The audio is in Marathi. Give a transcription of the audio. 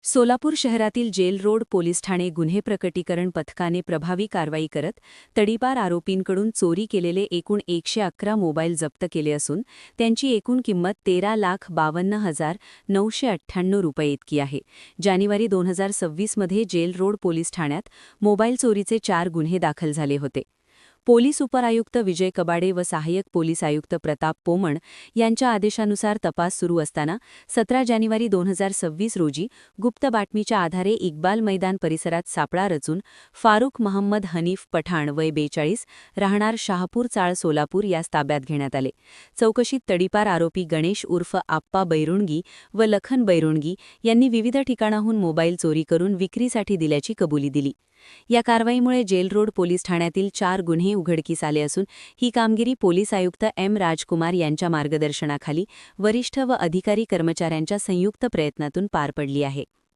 सोलापूर शहरातील जेल रोड पोलीस ठाणे गुन्हे प्रकटीकरण पथकाने प्रभावी कारवाई करत तडीपार आरोपींकडून चोरी केलेले एकूण 111 मोबाईल जप्त केले असून त्यांची एकूण किंमत 13,52,998 रुपये इतकी आहे। जानेवारी 2026 मध्ये जेल रोड पोलीस ठाण्यात मोबाईल चोरीचे 4 गुन्हे दाखल झाले होते। पोलीस उपआयुक्त विजय कबाडे व सहाय्यक पोलीस आयुक्त प्रताप पोमण यांच्या आदेशानुसार तपास सुरू असताना 17 जानेवारी 2026 रोजी गुप्त बातमीच्या आधारे इक्बाल मैदान परिसरात सापळा रचून फारुख महम्मद हनीफ पठाण वय 42 राहणार शहापूर चाळ सोलापूर यास ताब्यात घेण्यात आले। चौकशीत तडीपार आरोपी गणेश उर्फ आप्पा बैरुणगी व लखन बैरुणगी यांनी विविध ठिकाणाहून मोबाईल चोरी करून विक्रीसाठी दिल्याची कबुली दिली। या कारवाईमुळे जेल रोड पोलीस ठाण्यातील 4 गुन्हे उघडकीस आले असून ही कामगिरी पोलीस आयुक्त एम राजकुमार यांच्या मार्गदर्शनाखाली वरिष्ठ व अधिकारी कर्मचाऱ्यांच्या संयुक्त प्रयत्नातून पार पडली आहे।